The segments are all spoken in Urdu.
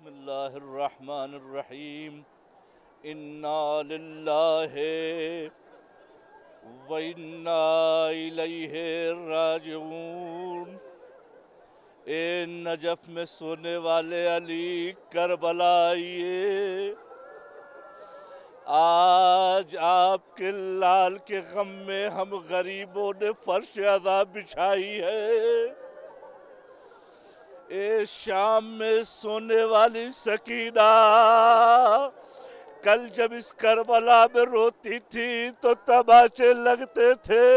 بسم اللہ الرحمن الرحیم انا للہ و انا الیہ راجعون۔ اے نجف میں سونے والے علی کربلا آئیے، آج آپ کے لال کے غم میں ہم غریبوں نے فرش عذاب بچھائی ہے۔ اے شام میں سونے والی سکینہ، کل جب اس کربلا میں روتی تھی تو تماچے لگتے تھے،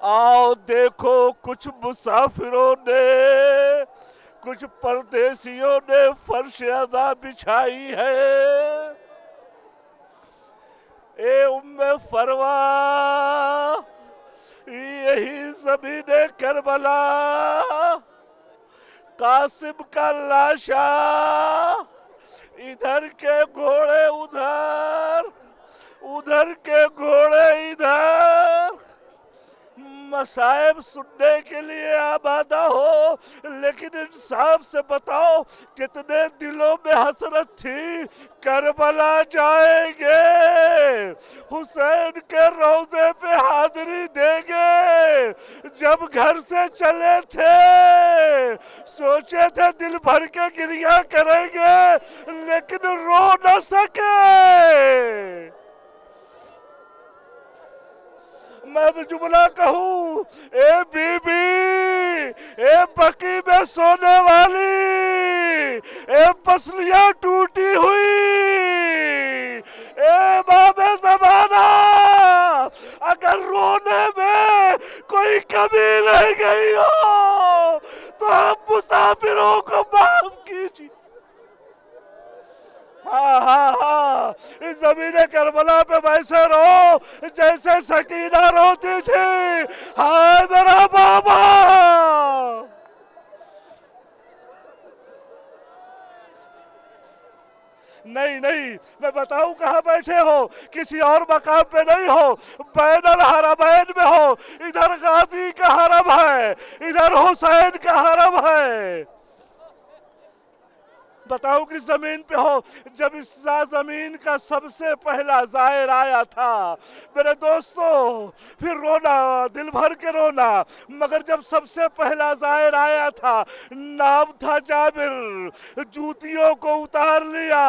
آؤ دیکھو کچھ مسافروں نے، کچھ پردیسیوں نے فرش عذاب بچھائی ہے۔ اے ام فروا، یہی زمین کربلا، قاسم کا لاشا، ادھر کے گھوڑے ادھر، ادھر کے گھوڑے ادھر، مصائب سننے کے لیے آمادہ ہو، لیکن انصاف سے بتاؤ کتنے دلوں میں حسرت تھی کربلا جائیں گے، حسین کے روضے پہ حاضری دیں گے۔ جب گھر سے چلے تھے سوچے تھے دل بھر کے گریہ کریں گے، لیکن رو نہ سکے۔ میں بھی جملہ کہوں، اے بی بی، اے بقی میں سونے والی، اے پسلیاں ٹوٹی ہوئی، اے امام زمانہ، اگر رونے میں کوئی کمی رہ گئی ہو تو ہم مسافروں کو معاف کیجیے۔ ہاں ہاں ہاں، اس زمین کربلا پہ ویسے رو جیسے سکینہ روتی تھی، ہائے میرا بابا۔ نہیں نہیں، میں بتاؤں کہاں بیٹھے ہو، کسی اور مقام پہ نہیں ہو، بین الحرمین میں ہو، ادھر غازی کا حرم ہے، ادھر حسین کا حرم ہے۔ بتاؤ کس زمین پہ ہو؟ جب اس زمین کا سب سے پہلا زائر آیا تھا میرے دوستو، پھر رونا، دل بھر کے رونا، مگر جب سب سے پہلا زائر آیا تھا نام تھا جابر، جوتیوں کو اتار لیا،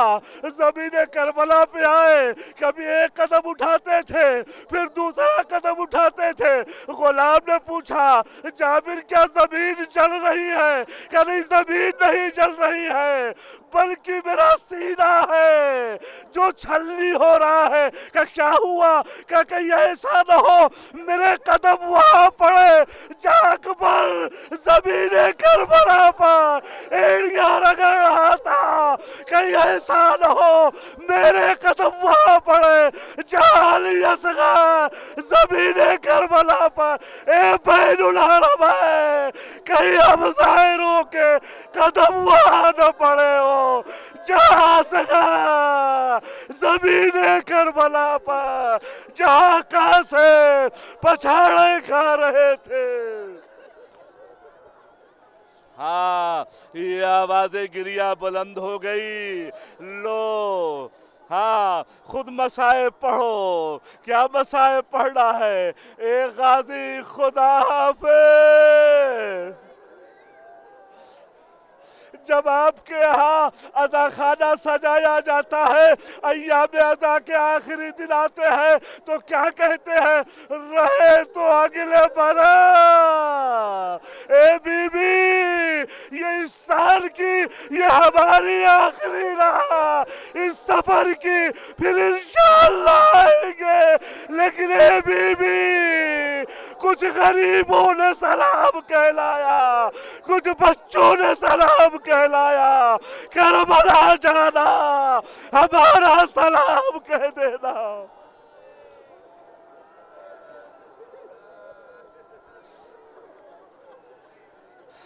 زمین کربلا پہ آئے، کبھی ایک قدم اٹھاتے تھے پھر دوسرا قدم اٹھاتے تھے، غلام نے پوچھا جابر کیا زمین جل رہی ہے؟ کہ نہیں، زمین نہیں جل رہی ہے بلکہ میرا سینہ ہے جو چھلنی ہو رہا ہے۔ کہ کیا ہوا؟ کہ کہیں ایسا نہ ہو میرے قدم وہاں پڑے جا پر زمین کربلا پر ایڑیاں رگڑ رہا تھا، کہیں ایسا نہ ہو میرے قدم وہاں پڑے جہاں علی اصغر زمین کربلا پر۔ اے بین الحرم ہے، کہیں ہم ظاہروں کے قدم وہاں نہ پڑے ہو جہاں اصغر زمین کربلا پر، جہاں کاسے پچھاڑے کھا رہے تھے۔ ہاں، یہ آواز گریہ بلند ہو گئی، لو ہاں خود مصائب پڑھو۔ کیا مصائب پڑھنا ہے؟ اے غازی خدا حافظ۔ جب آپ کے ہاں عزا خانہ سجایا جاتا ہے، ایام عزا کے آخری دن آتے ہیں تو کیا کہتے ہیں؟ رہے تو اگلے برس۔ اے بی بی، یہ اس سال کی یہ ہماری آخری رہا، اس سفر کی پھر انشاءاللہ آئیں گے، لیکن اے بی بی کچھ غریبوں نے سلام کہلایا، کچھ بچوں نے سلام کہلایا، کربلا جانا ہمارا سلام کہہ دینا۔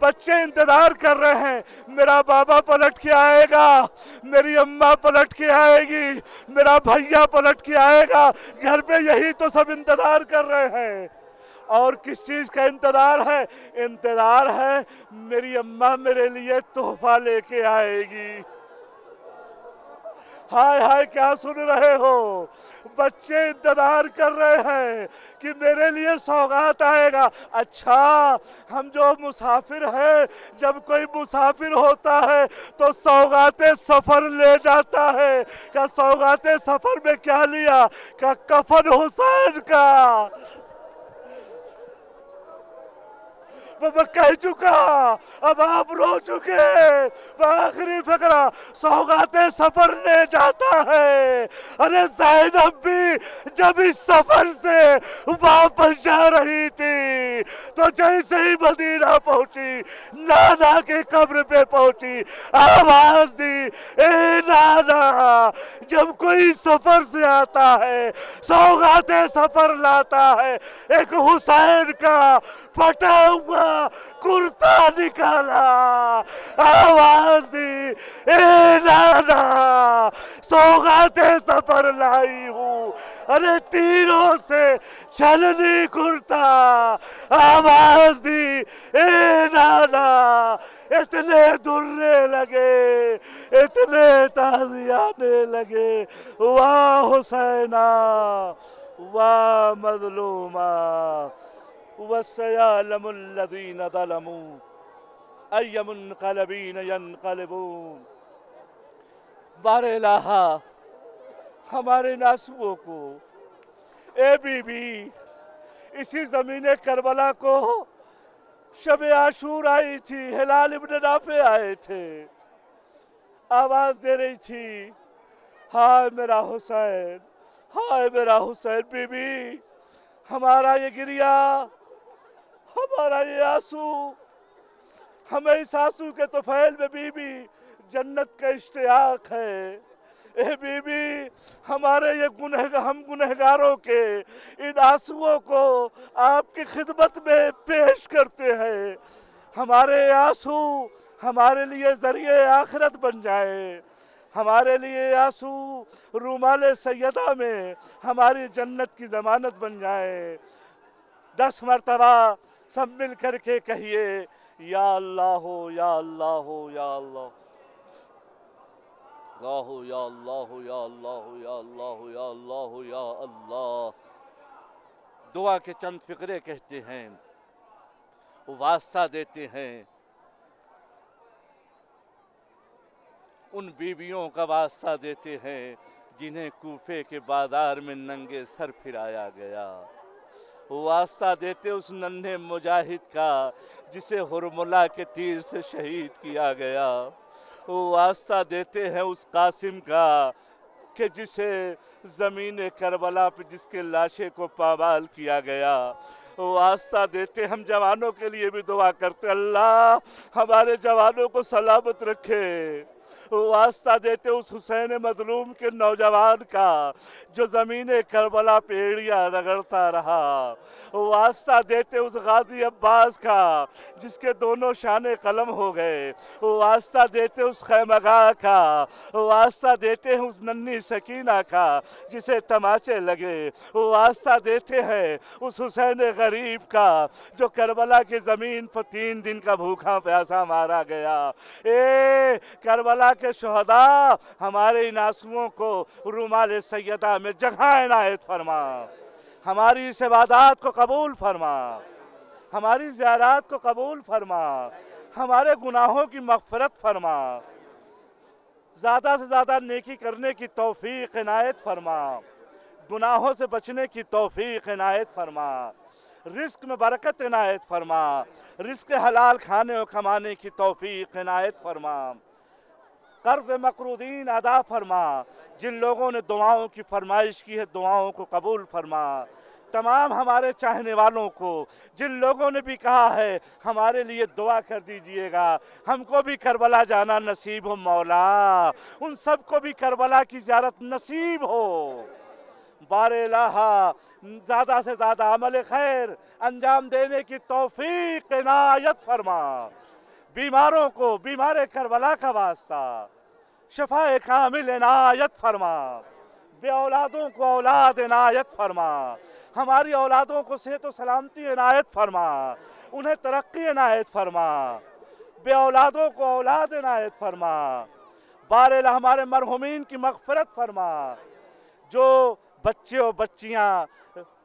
بچے انتظار کر رہے ہیں، میرا بابا پلٹ کے آئے گا، میری اماں پلٹ کے آئے گی، میرا بھیا پلٹ کے آئے گا، گھر پہ یہی تو سب انتظار کر رہے ہیں۔ اور کس چیز کا انتظار ہے؟ انتظار ہے میری اماں میرے لیے تحفہ لے کے آئے گی۔ ہائے ہائے کیا سن رہے ہو؟ بچے انتظار کر رہے ہیں کہ میرے لیے سوغات آئے گا۔ اچھا ہم جو مسافر ہیں، جب کوئی مسافر ہوتا ہے تو سوغات سفر لے جاتا ہے۔ کہ سوغات سفر میں کیا لیا؟ کہ کفن حسین کا۔ میں کہہ چکا، اب آپ رو چکے۔ آخری فقرہ، سوغات سفر لے جاتا ہے۔ ارے زینب بھی جب اس سفر سے واپس جا رہی تھی تو جیسے ہی مدینہ پہنچی، نانا کے قبر پہ پہنچی، آواز دی، اے نانا۔ جب کوئی سفر سے آتا ہے، سوغات سفر لاتا ہے، ایک حسین کا پھٹا ہوا کرتا نکالا، آواز دی، اے نانا سوغات سفر لائی ہوں۔ ارے تیروں سے چھلنی کرتا، آواز دی، اے نانا۔ اتنے درے لگے، اتنے تازیانے لگے، واہ حسینہ واہ مظلومہ، وَسَيَعْلَمُ الَّذِينَ ظَلَمُوا أَيَّ مُنْقَلَبٍ يَنْقَلِبُونَ۔ بار الہا ہمارے ناسوؤں کو، اے بی بی، اسی زمین کربلا کو شب عاشور آئی تھی، ہلال ابن نافع آئے تھے، آواز دے رہی تھی، ہائے میرا حسین، ہائے میرا حسین۔ بی بی ہمارا یہ گریہ، ہمارا یہ آنسو، ہمیں اس آنسو کے طفیل میں بی بی جنت کا اشتیاق ہے۔ اے بی بی ہمارے یہ ہم گنہگاروں کے ان آنسوؤں کو آپ کی خدمت میں پیش کرتے ہیں۔ ہمارے آنسو ہمارے لیے ذریعہ آخرت بن جائے، ہمارے لیے آنسو رومال سیدہ میں ہماری جنت کی ضمانت بن جائے۔ 10 مرتبہ سب مل کر کے کہیے، یا اللہ ہو یا اللہ ہو یا اللہ، یا اللہ یا اللہ یا اللہ یا اللہ یا اللہ۔ دعا کے چند فقرے کہتے ہیں، واسطہ دیتے ہیں، ان بیویوں کا واسطہ دیتے ہیں جنہیں کوفے کے بازار میں ننگے سر پھرایا گیا۔ واسطہ دیتے اس ننھے مجاہد کا جسے حرملہ کے تیر سے شہید کیا گیا۔ واسطہ دیتے ہیں اس قاسم کا کہ جسے زمین کربلا پہ جس کے لاشے کو پامال کیا گیا۔ واسطہ دیتے ہم جوانوں کے لیے بھی دعا کرتے، اللہ ہمارے جوانوں کو سلامت رکھے۔ واسطہ دیتے اس حسین مظلوم کے نوجوان کا جو زمین کربلا پہ ایڑیاں رگڑتا رہا۔ واسطہ دیتے اس غازی عباس کا جس کے دونوں شانے قلم ہو گئے۔ واسطہ دیتے اس خیمگاہ کا، واسطہ دیتے ہیں اس ننھی سکینہ کا جسے تماچے لگے۔ واسطہ دیتے ہیں اس حسین غریب کا جو کربلا کی زمین پر 3 دن کا بھوکا پیاسا مارا گیا۔ اے کربلا کے شہداء، ہمارے ان آنسوؤں کو رومال سیدہ میں جگہ عنایت فرما، ہماری اس عبادات کو قبول فرما، ہماری زیارات کو قبول فرما، ہمارے گناہوں کی مغفرت فرما، زیادہ سے زیادہ نیکی کرنے کی توفیق عنایت فرما، گناہوں سے بچنے کی توفیق عنایت فرما، رزق میں برکت عنایت فرما، رزق حلال کھانے اور کمانے کی توفیق عنایت فرما، قرض مقروضین ادا فرما، جن لوگوں نے دعاؤں کی فرمائش کی ہے دعاؤں کو قبول فرما، تمام ہمارے چاہنے والوں کو جن لوگوں نے بھی کہا ہے ہمارے لیے دعا کر دیجئے گا، ہم کو بھی کربلا جانا نصیب ہو مولا، ان سب کو بھی کربلا کی زیارت نصیب ہو۔ بار الہا زیادہ سے زیادہ عمل خیر انجام دینے کی توفیق عنایت فرما۔ بیماروں کو بیمار کربلا کا واسطہ شفائے کامل عنایت فرما، بے اولادوں کو اولاد عنایت فرما، ہماری اولادوں کو صحت و سلامتی عنایت فرما، انہیں ترقی عنایت فرما، بے اولادوں کو اولاد عنایت فرما، بار الہ ہمارے مرحومین کی مغفرت فرما، جو بچے و بچیاں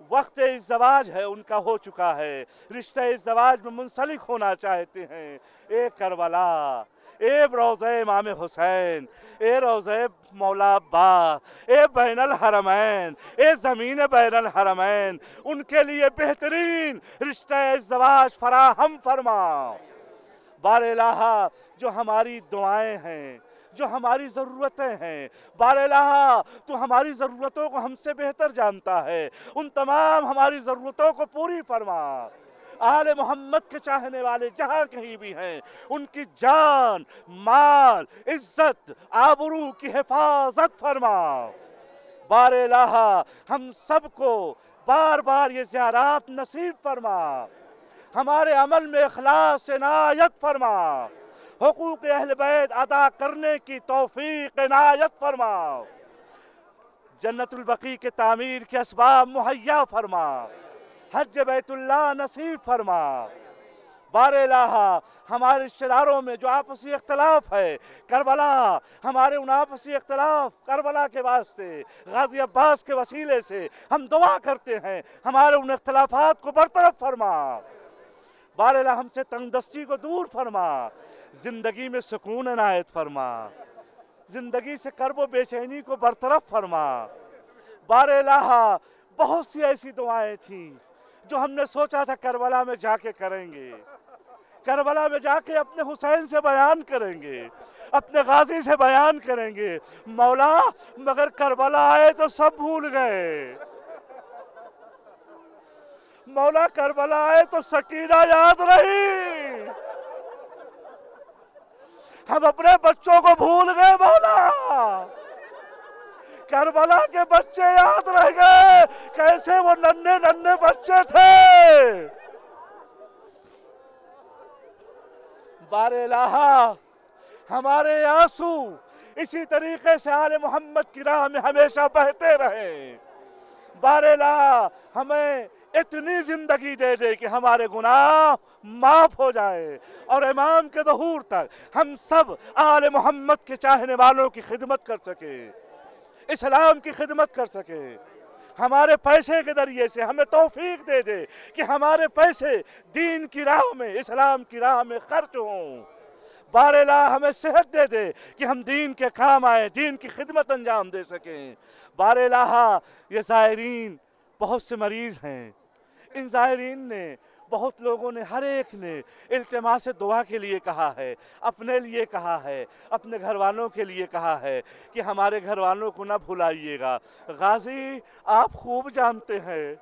وقت ازدواج ہے ان کا ہو چکا ہے، رشتہ ازدواج میں منسلک ہونا چاہتے ہیں، اے کربلا، اے روضہ امام حسین، اے روضہ مولا عباس، اے بین الحرمین، اے زمین بین الحرمین، ان کے لیے بہترین رشتہ ازدواج فراہم فرما۔ بار الہ جو ہماری دعائیں ہیں، جو ہماری ضرورتیں ہیں، بار الہ تو ہماری ضرورتوں کو ہم سے بہتر جانتا ہے، ان تمام ہماری ضرورتوں کو پوری فرما۔ آل محمد کے چاہنے والے جہاں کہیں بھی ہیں، ان کی جان، مال، عزت، آبرو کی حفاظت فرما۔ بار الہ ہم سب کو بار بار یہ زیارات نصیب فرما، ہمارے عمل میں اخلاص عنایت فرما، حقوق اہل بیت ادا کرنے کی توفیق عنایت فرما، جنت البقیع کے تعمیر کے اسباب مہیا فرما، حج بیت اللہ نصیب فرما۔ بار الہ ہمارے رشتہ داروں میں جو آپسی اختلاف ہے، کربلا ہمارے ان آپسی اختلاف کربلا کے واسطے غازی عباس کے وسیلے سے ہم دعا کرتے ہیں، ہمارے ان اختلافات کو برطرف فرما۔ بار الہ ہم سے تنگ دستی کو دور فرما، زندگی میں سکون عنایت فرما، زندگی سے کرب و بے چینی کو برطرف فرما۔ بار الہ بہت سی ایسی دعائیں تھیں جو ہم نے سوچا تھا کربلا میں جا کے کریں گے، کربلا میں جا کے اپنے حسین سے بیان کریں گے، اپنے غازی سے بیان کریں گے، مولا مگر کربلا آئے تو سب بھول گئے، مولا کربلا آئے تو سکینہ یاد رہی، ہم اپنے بچوں کو بھول گئے مولا، کربلا کے بچے یاد رہ گئے، کیسے وہ ننھے ننھے بچے تھے۔ بار الہ ہمارے آنسو اسی طریقے سے آل محمد کی راہ میں ہمیشہ بہتے رہیں۔ بار الہ ہمیں اتنی زندگی دے دے کہ ہمارے گناہ معاف ہو جائے، اور امام کے ظہور تک ہم سب آل محمد کے چاہنے والوں کی خدمت کر سکے، اسلام کی خدمت کر سکے۔ ہمارے پیسے کے ذریعے سے ہمیں توفیق دے دے کہ ہمارے پیسے دین کی راہ میں، اسلام کی راہ میں خرچ ہوں۔ بار الہ ہمیں صحت دے دے کہ ہم دین کے کام آئیں، دین کی خدمت انجام دے سکیں۔ بار الہ یہ زائرین بہت سے مریض ہیں، ان زائرین نے بہت لوگوں نے، ہر ایک نے التماس دعا کے لیے کہا ہے، اپنے لیے کہا ہے، اپنے گھر والوں کے لیے کہا ہے کہ ہمارے گھر والوں کو نہ بھلائیے گا۔ غازی آپ خوب جانتے ہیں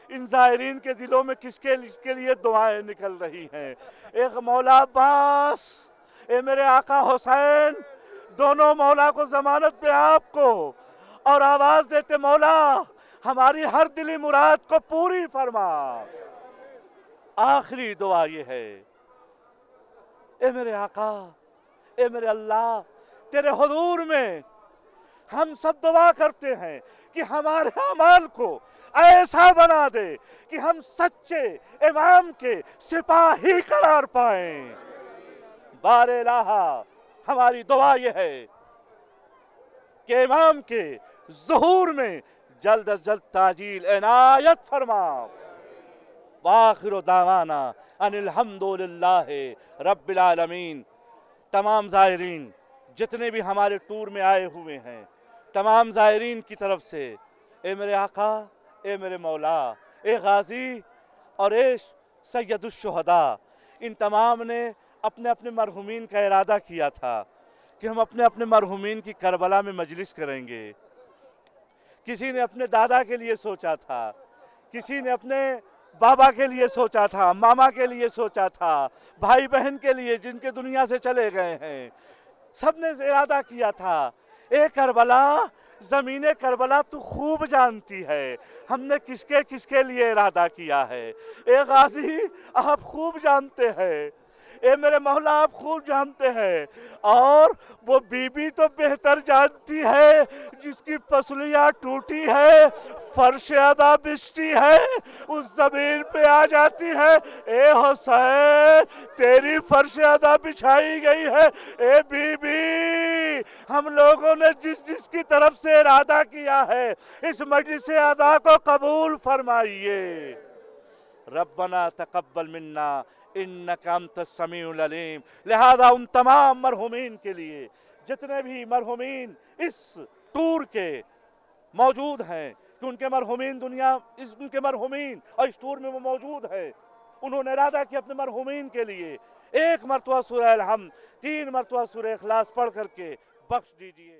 ان زائرین کے دلوں میں کس کے لیے دعائیں نکل رہی ہیں۔ ایک مولا عباس، اے میرے آقا حسین، دونوں مولا کو ضمانت پہ آپ کو، اور آواز دیتے مولا ہماری ہر دلی مراد کو پوری فرما۔ آخری دعا یہ ہے، اے میرے آقا، اے میرے اللہ، تیرے حضور میں ہم سب دعا کرتے ہیں کہ ہمارے اعمال کو ایسا بنا دے کہ ہم سچے امام کے سپاہی قرار پائیں۔ بار الہ ہماری دعا یہ ہے کہ امام کے ظہور میں جلد از جلد تعجیل عنایت فرما۔ وآخر دعوانا ان الحمدللہ رب العالمین۔ تمام زائرین جتنے بھی ہمارے ٹور میں آئے ہوئے ہیں، تمام زائرین کی طرف سے اے میرے آقا، اے میرے مولا، اے غازی اور اے سید الشہداء، ان تمام نے اپنے اپنے مرحومین کا ارادہ کیا تھا کہ ہم اپنے اپنے مرحومین کی کربلا میں مجلس کریں گے۔ کسی نے اپنے دادا کے لیے سوچا تھا، کسی نے اپنے بابا کے لیے سوچا تھا، ماما کے لیے سوچا تھا، بھائی بہن کے لیے جن کے دنیا سے چلے گئے ہیں، سب نے ارادہ کیا تھا اے کربلا، زمین کربلا تو خوب جانتی ہے ہم نے کس کے لیے ارادہ کیا ہے۔ اے غازی آپ خوب جانتے ہیں اے میرے مولا آپ خوب جانتے ہیں، اور وہ بیوی تو بہتر جانتی ہے جس کی پسلیاں ٹوٹی ہے، فرش ادا بچتی ہے، اس زمین پہ آ جاتی ہے، اے حسین تیری فرش ادا بچھائی گئی ہے، اے بی بی ہم لوگوں نے جس جس کی طرف سے ارادہ کیا ہے اس مجلس ادا کو قبول فرمائیے۔ ربنا تقبل منا انک انت السمیع العلیم۔ لہذا ان تمام مرحومین کے لیے، جتنے بھی مرحومین اس ٹور کے موجود ہیں، کہ ان کے مرحومین ان کے مرحومین اور اس ٹور میں وہ موجود ہیں، انہوں نے ارادہ کیا اپنے مرحومین کے لیے 1 مرتبہ سورہ الحمد، 3 مرتبہ سورہ اخلاص پڑھ کر کے بخش دیجئے۔